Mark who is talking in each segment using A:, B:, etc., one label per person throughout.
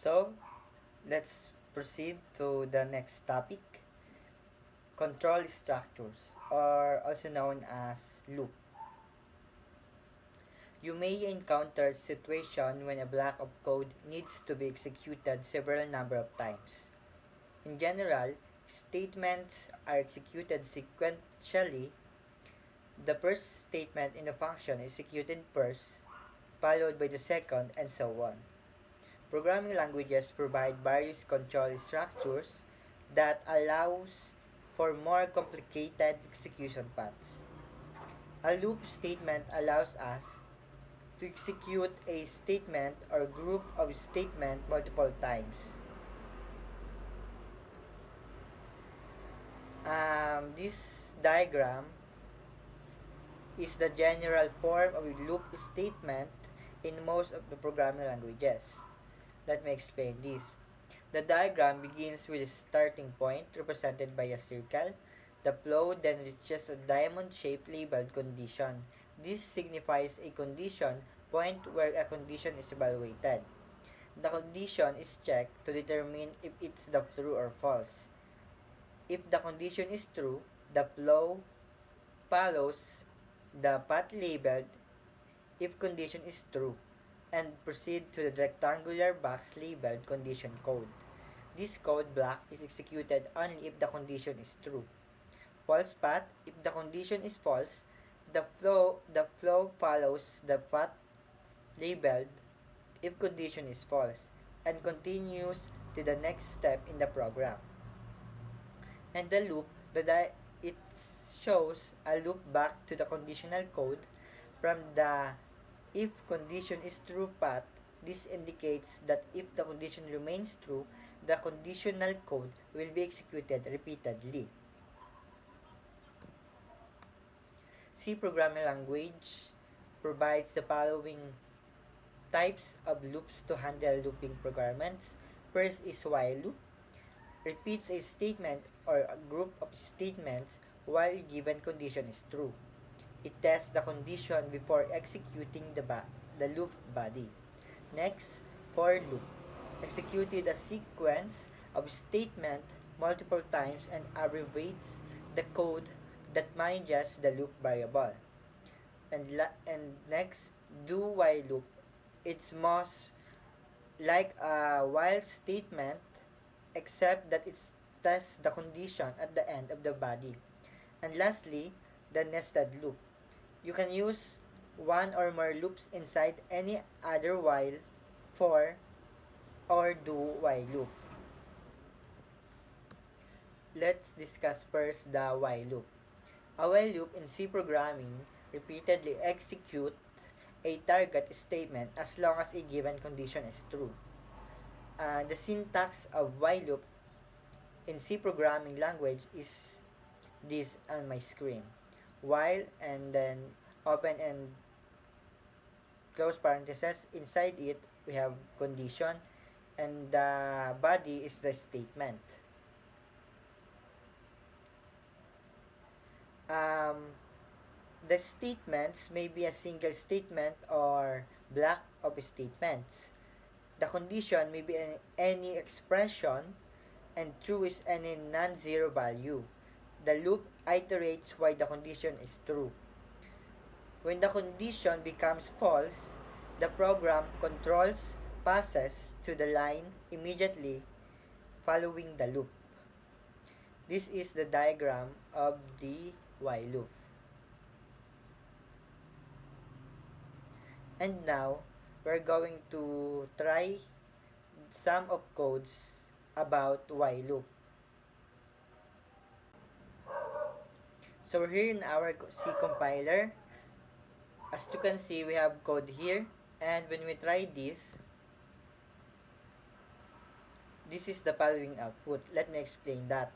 A: So, let's proceed to the next topic, control structures, or also known as loop. You may encounter a situation when a block of code needs to be executed several number of times. In general, statements are executed sequentially. The first statement in the function is executed first, followed by the second, and so on. Programming languages provide various control structures that allows for more complicated execution paths. A loop statement allows us to execute a statement or group of statements multiple times. This diagram is the general form of a loop statement in most of the programming languages. Let me explain this. The diagram begins with a starting point represented by a circle. The flow then reaches a diamond shape labeled condition. This signifies a condition point where a condition is evaluated. The condition is checked to determine if it's the true or false. If the condition is true, the flow follows the path labeled if condition is true and proceed to the rectangular box labeled condition code. This code block is executed only if the condition is true. False path, if the condition is false, the flow follows the path labeled if condition is false and continues to the next step in the program. And the loop, it shows a loop back to the conditional code from the if condition is true path. This indicates that if the condition remains true, the conditional code will be executed repeatedly. C programming language provides the following types of loops to handle looping requirements. First is while loop. Repeats a statement or a group of statements while a given condition is true. It tests the condition before executing the loop body. Next, for loop. Executed a sequence of statements multiple times and abbreviates the code that manages the loop variable. And next, do while loop. It's most like a while statement except that it tests the condition at the end of the body. And lastly, the nested loop. You can use one or more loops inside any other while, for, or do while loop. Let's discuss first the while loop. A while loop in C programming repeatedly execute a target statement as long as a given condition is true. The syntax of while loop in C programming language is this on my screen. While and then open and close parentheses. Inside it, we have condition and the body is the statement. Um, the statements may be a single statement or block of statements. The condition may be any expression and true is any non-zero value. The loop iterates while the condition is true. When the condition becomes false, the program controls passes to the line immediately following the loop. This is the diagram of the while loop. And now, we're going to try some of codes about while loop. So we're here in our C compiler. As you can see, we have code here. And when we try this is the following output. Let me explain that.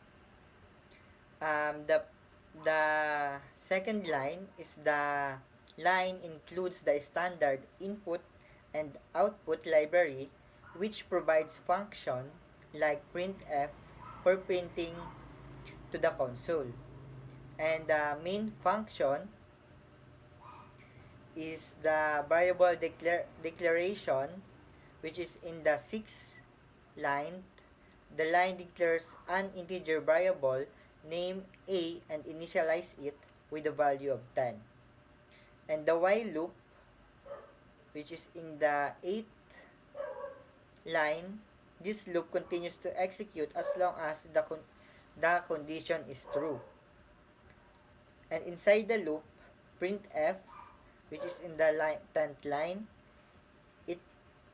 A: The second line is the line includes the standard input and output library which provides function like printf for printing to the console. And the main function is the variable declaration which is in the 6 line, the line declares an integer variable named a and initialize it with the value of 10. And the while loop, which is in the 8th line, this loop continues to execute as long as the condition is true. And inside the loop, printf, which is in the 10th line, it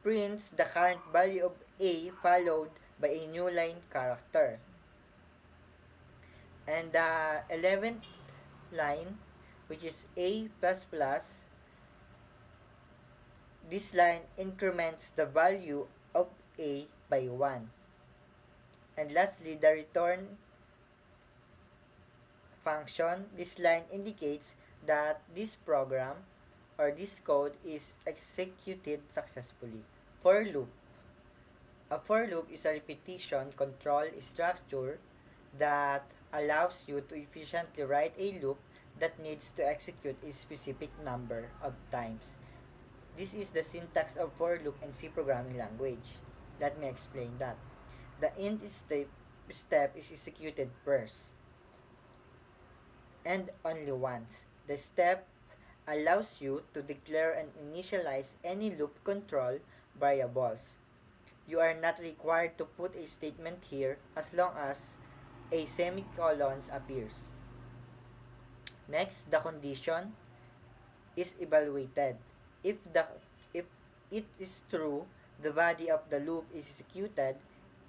A: prints the current value of a followed by a new line character. And the 11th line, which is a++, this line increments the value of a by 1. And lastly, the return function, this line indicates that this program or this code is executed successfully. For loop. A for loop is a repetition control structure that allows you to efficiently write a loop that needs to execute a specific number of times. This is the syntax of for loop in C programming language. Let me explain that. The end step is executed first and only once. The step allows you to declare and initialize any loop control variables. You are not required to put a statement here as long as a semicolon appears. Next, the condition is evaluated. If it is true, the body of the loop is executed.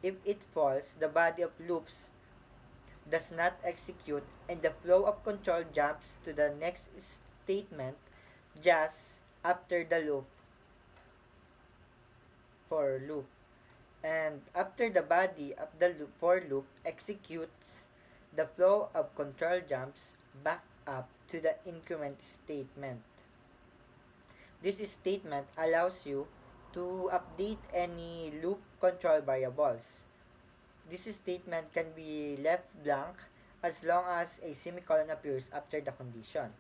A: If it false, the body of loops does not execute and the flow of control jumps to the next statement just after the loop for loop. And after the body of the loop for loop executes, the flow of control jumps back up to the increment statement. This statement allows you to update any loop control variables. This statement can be left blank as long as a semicolon appears after the condition.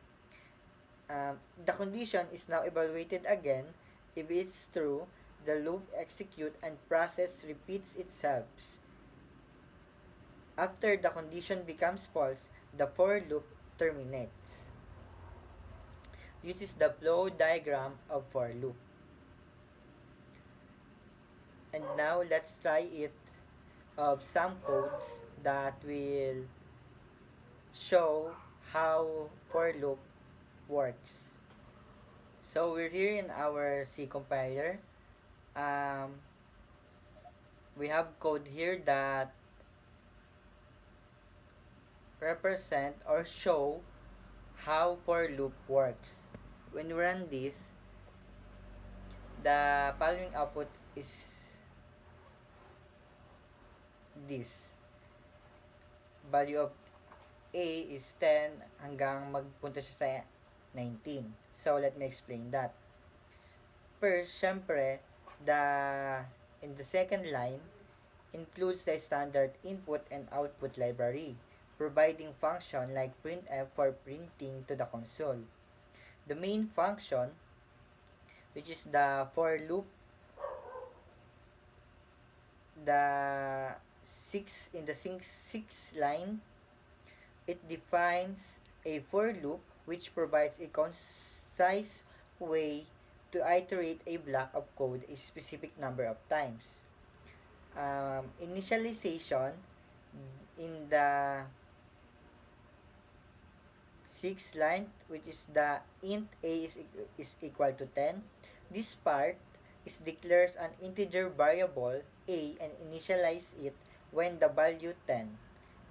A: The condition is now evaluated again. If it's true, the loop execute and process repeats itself. After the condition becomes false, the for loop terminates. This is the flow diagram of for loop. And now let's try it of some codes that will show how for loop works. So we're here in our C compiler. We have code here that represent or show how for loop works. When you run this, the following output is this. Value of A is 10 hanggang magpunta siya sa 19. So, let me explain that. First, syempre, in the second line, includes the standard input and output library, providing function like printf for printing to the console. The main function, which is the for loop, in the sixth line, it defines a for loop which provides a concise way to iterate a block of code a specific number of times. Initialization in the sixth line, which is the int a is equal to 10. This part is declares an integer variable a and initialize it when the value 10.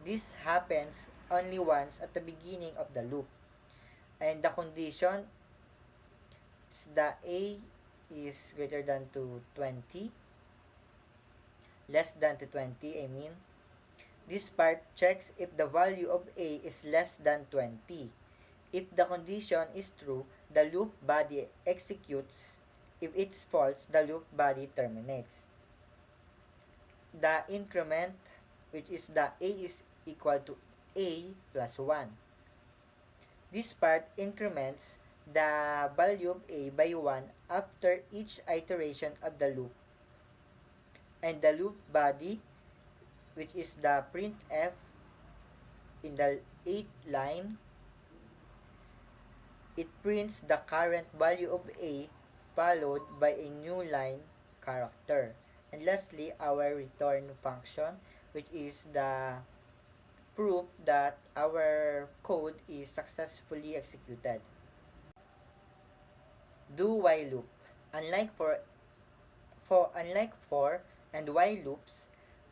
A: This happens only once at the beginning of the loop. And the condition is the a is greater than to 20, less than to 20, I mean. This part checks if the value of a is less than 20. If the condition is true, the loop body executes. If it's false, the loop body terminates. The increment, which is the a is equal to a plus 1. This part increments the value of a by 1 after each iteration of the loop. And the loop body, which is the printf in the 8th line, it prints the current value of a followed by a new line character. And lastly, our return function, which is the proof that our code is successfully executed. Do while loop. Unlike for and while loops,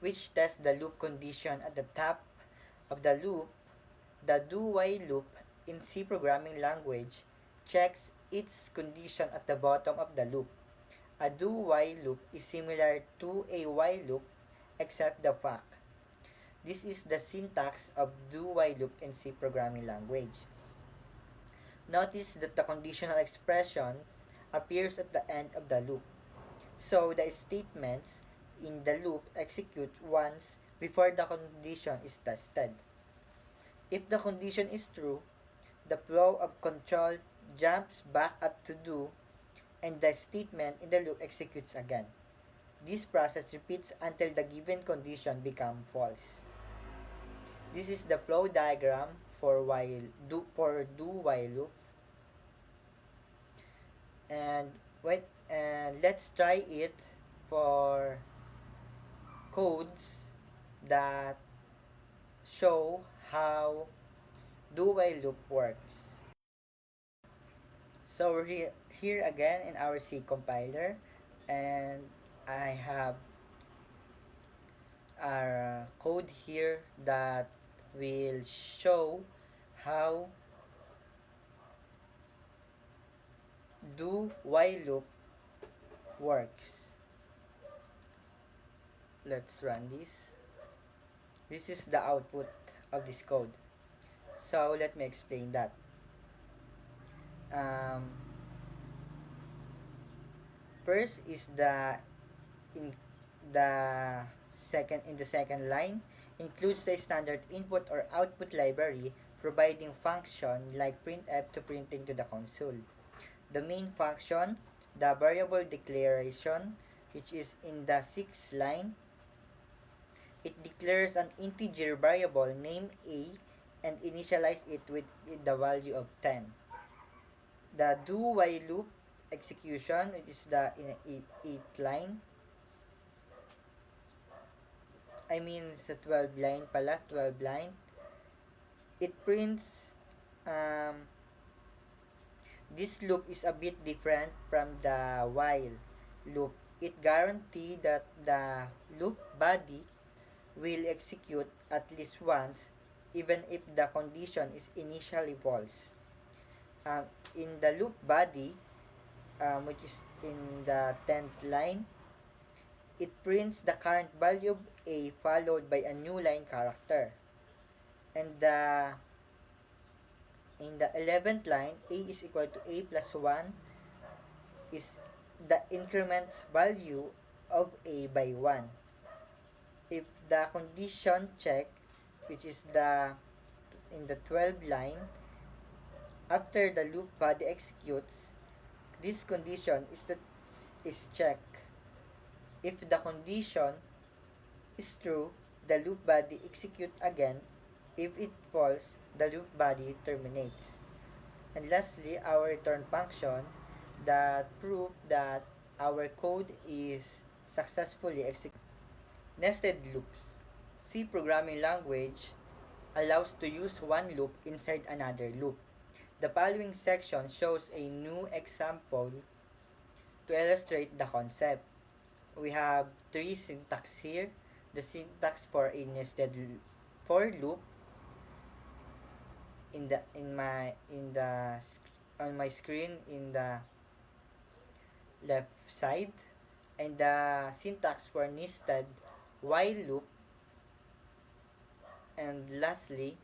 A: which test the loop condition at the top of the loop, the do while loop in C programming language checks its condition at the bottom of the loop. A do while loop is similar to a while loop except the fact. This is the syntax of do while loop in C programming language. Notice that the conditional expression appears at the end of the loop. So the statements in the loop execute once before the condition is tested. If the condition is true, the flow of control jumps back up to do and the statement in the loop executes again. This process repeats until the given condition becomes false. This is the flow diagram for do while loop. And let's try it for codes that show how do while loop works. So we're here again in our C compiler, and I have our code here that will show how do while loop works. Let's run this. This is the output of this code. So let me explain that. Um, First is in the second line includes the standard input or output library providing function like printf to printing to the console. The main function, the variable declaration, which is in the 6th line, it declares an integer variable named a and initialize it with the value of 10. The do while loop execution, which is the in 8th line, I mean sa 12 line pala, 12 line, it prints this loop is a bit different from the while loop. It guarantees that the loop body will execute at least once even if the condition is initially false. In the loop body, which is in the 10th line, it prints the current value of a followed by a new line character. And in the 11th line, a is equal to a plus 1 is the increment value of a by 1. If the condition check, which is in the 12th line, after the loop body executes, this condition is checked. If the condition is true, the loop body executes again. If it false, the loop body terminates. And lastly, our return function that prove that our code is successfully executed. Nested loops. C programming language allows to use one loop inside another loop. The following section shows a new example to illustrate the concept. We have three syntax here. The syntax for a nested for loop on my screen in the left side, and the syntax for nested while loop, and lastly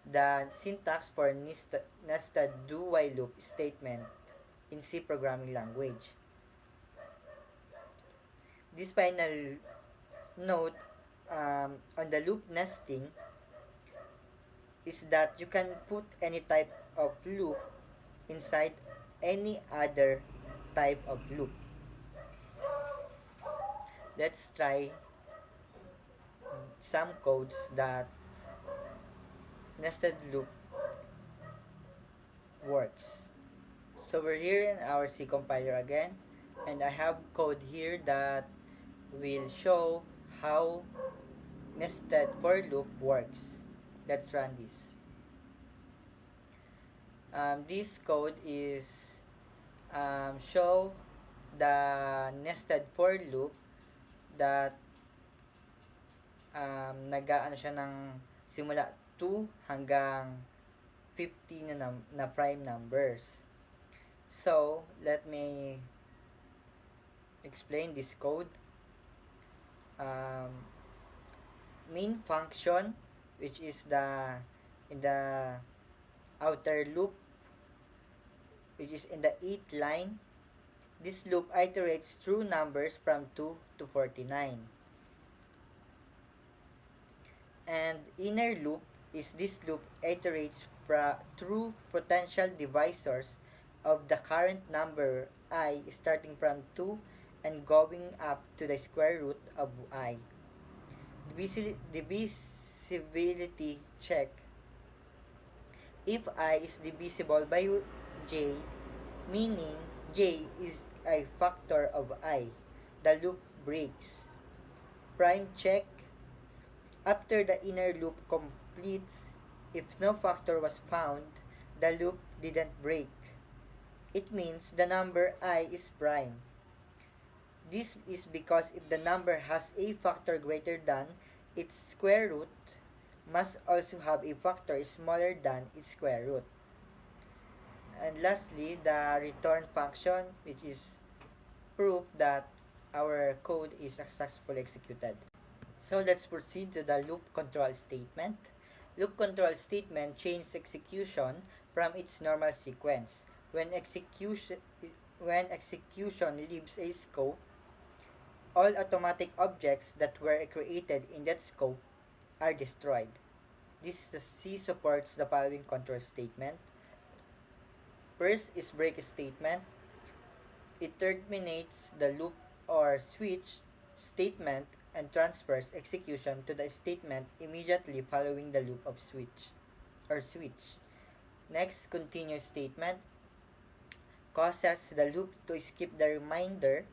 A: the syntax for nested do while loop statement in C programming language. This final note on the loop nesting is that you can put any type of loop inside any other type of loop. let's try some codes that nested loop works. So we're here in our C compiler again, and I have code here that will show how nested for loop works. Let's run this. This code is show the nested for loop that nag-ano siya ng simula 2 hanggang 50 na prime numbers. So, let me explain this code. Main function, which is in the outer loop, which is in the 8th line, this loop iterates through numbers from 2 to 49. And inner loop is this loop iterates through potential divisors of the current number I starting from 2 and going up to the square root of I. Divisibility check. If I is divisible by j, meaning j is a factor of I, the loop breaks. Prime check. After the inner loop completes, if no factor was found, the loop didn't break. It means the number I is prime. This is because if the number has a factor greater than its square root, must also have a factor smaller than its square root. And lastly, the return function, which is proof that our code is successfully executed. So let's proceed to the loop control statement. Loop control statement changes execution from its normal sequence. When execution leaves a scope, all automatic objects that were created in that scope are destroyed. C supports the following control statement. First is break statement. It terminates the loop or switch statement and transfers execution to the statement immediately following the loop of switch. Next, continue statement causes the loop to skip the remainder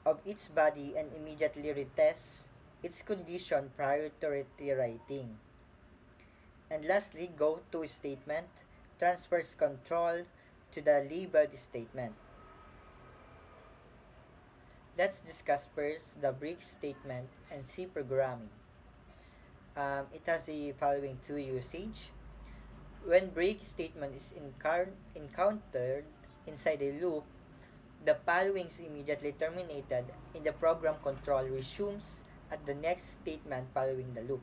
A: of its body and immediately retests its condition prior to rewriting. And lastly, go to statement transfers control to the labeled statement. Let's discuss first the break statement and C programming. It has the following two usage. When break statement is encountered inside a loop, the following is immediately terminated and the program control resumes at the next statement following the loop.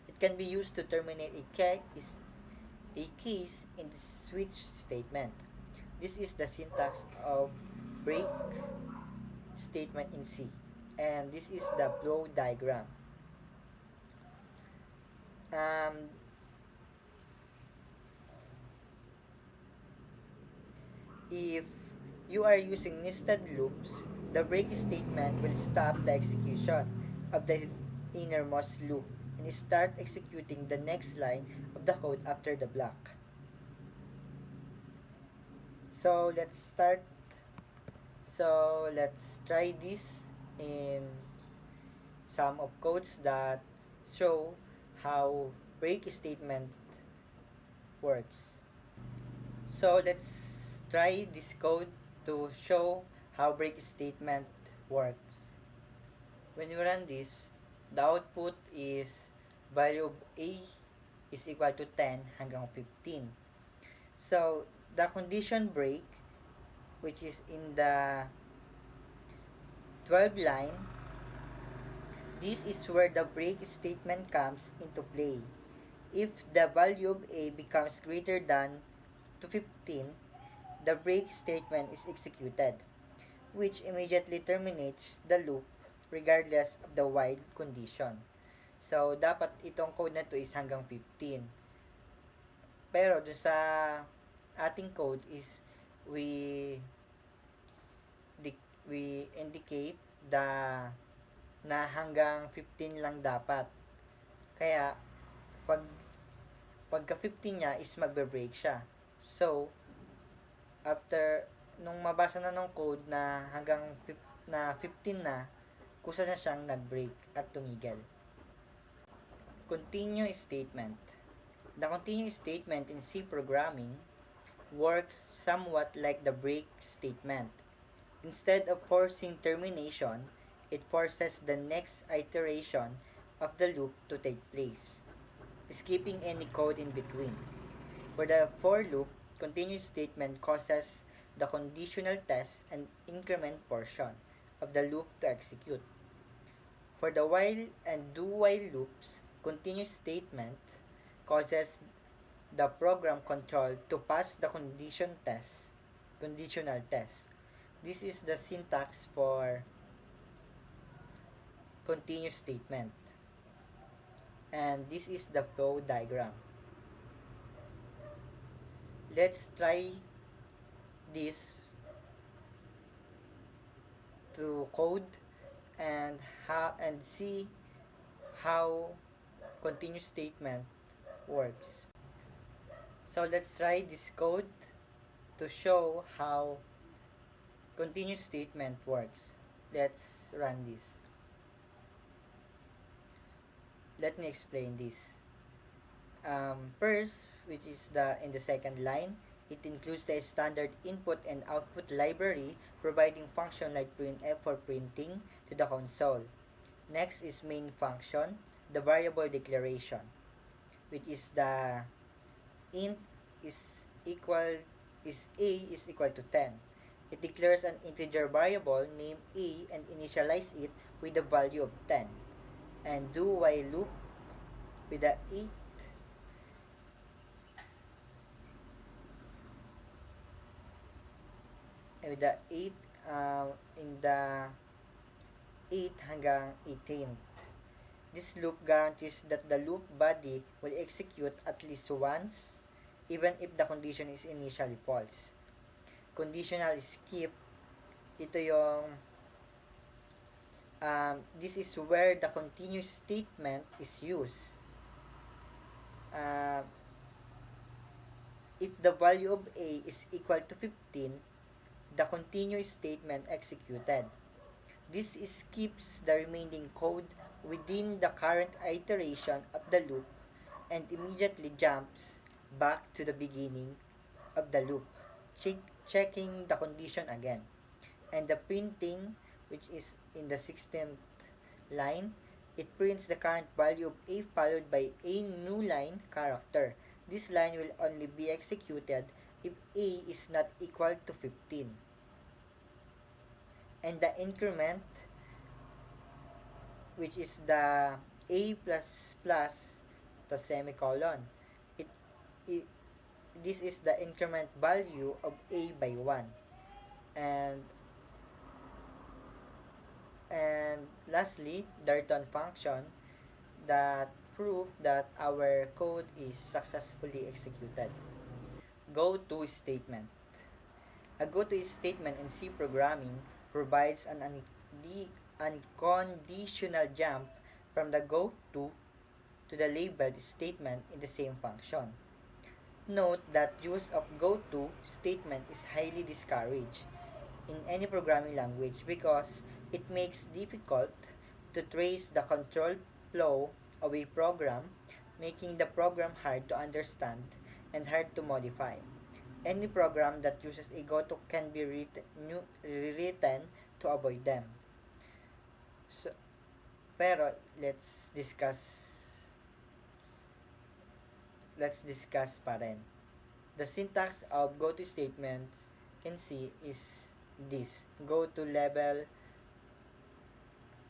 A: It can be used to terminate a case in the switch statement. This is the syntax of break statement in C. And this is the flow diagram. If you are using nested loops, the break statement will stop the execution of the innermost loop and start executing the next line of the code after the block. So let's try this in some of codes that show how break statement works. So let's try this code to show how break statement works. When you run this, the output is value of A is equal to 10 hanggang 15. So, the condition break, which is in the 12th line, this is where the break statement comes into play. If the value of A becomes greater than to 15, the break statement is executed, which immediately terminates the loop regardless of the while condition. So, dapat itong code na to is hanggang 15. Pero, dun sa ating code is we indicate the na hanggang 15 lang dapat. Kaya, pagka 15 niya is magbe-break siya. So, after nung mabasa na ng code na hanggang 15 na, kusa na siyang nag-break at tumigil. Continue statement. The continue statement in C programming works somewhat like the break statement. Instead of forcing termination, it forces the next iteration of the loop to take place, skipping any code in between. For the for loop, continuous statement causes the conditional test and increment portion of the loop to execute. For the while and do while loops, continuous statement causes the program control to pass the conditional test. This is the syntax for continuous statement. And this is the flow diagram. Let's try this to code and see how continuous statement works. So let's try this code to show how continuous statement works. Let's run this. Let me explain this. First, which is in the second line, it includes the standard input and output library providing function like printf for printing to the console. Next is main function, the variable declaration, which is the int is equal is a is equal to 10. It declares an integer variable named a and initialize it with the value of 10. And do while loop with the 8 with the 8 in the 8 hanggang 18. This loop guarantees that the loop body will execute at least once even if the condition is initially false. Conditional skip, ito yung this is where the continuous statement is used. If the value of a is equal to 15, the continuous statement executed. This skips the remaining code within the current iteration of the loop and immediately jumps back to the beginning of the loop, checking the condition again. And the printing, which is in the 16th line, it prints the current value of a followed by a new line character. This line will only be executed if a is not equal to 15. And the increment, which is the a plus plus the semicolon, it this is the increment value of a by 1. And lastly, the return function that prove that our code is successfully executed. Go-to statement. A go-to statement in C programming provides an unconditional jump from the go-to to the labeled statement in the same function. Note that use of go-to statement is highly discouraged in any programming language because it makes difficult to trace the control flow of a program, making the program hard to understand and hard to modify. Any program that uses a goto can be rewritten to avoid them. So, pero let's discuss pa rin. The syntax of go-to statements in C is this. Go to level,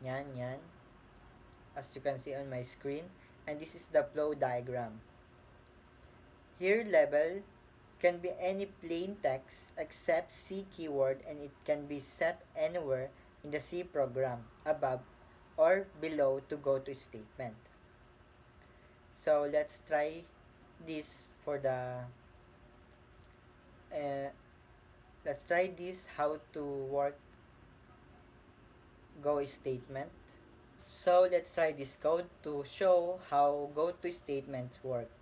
A: yan, as you can see on my screen. And this is the flow diagram. Here, level can be any plain text except C keyword, and it can be set anywhere in the C program, above or below to go to statement. So let's try this for the let's try this how to work go statement. So let's try this code to show how go-to statements work.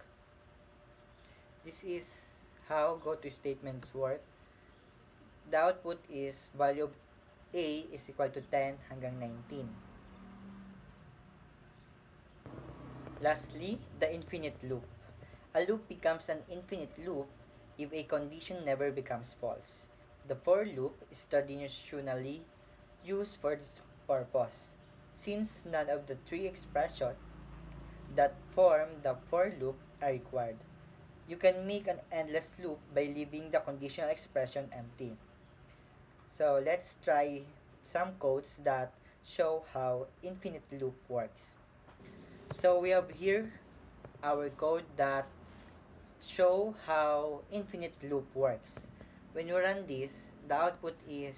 A: This is how go-to statements work. The output is value of A is equal to 10 hanggang 19. Lastly, the infinite loop. A loop becomes an infinite loop if a condition never becomes false. The for loop is traditionally used for this purpose, since none of the three expressions that form the for loop are required. You can make an endless loop by leaving the conditional expression empty. So let's try some codes that show how infinite loop works. So we have here our code that show how infinite loop works. When you run this, the output is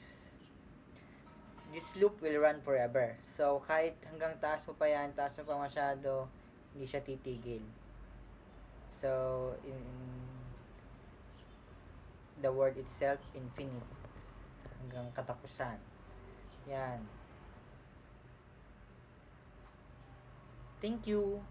A: this loop will run forever. So kahit hanggang taas mo pa yan, taas mo pa masyado, hindi siya titigil. So in the word itself, infinite. Hanggang katapusan. Yan. Thank you.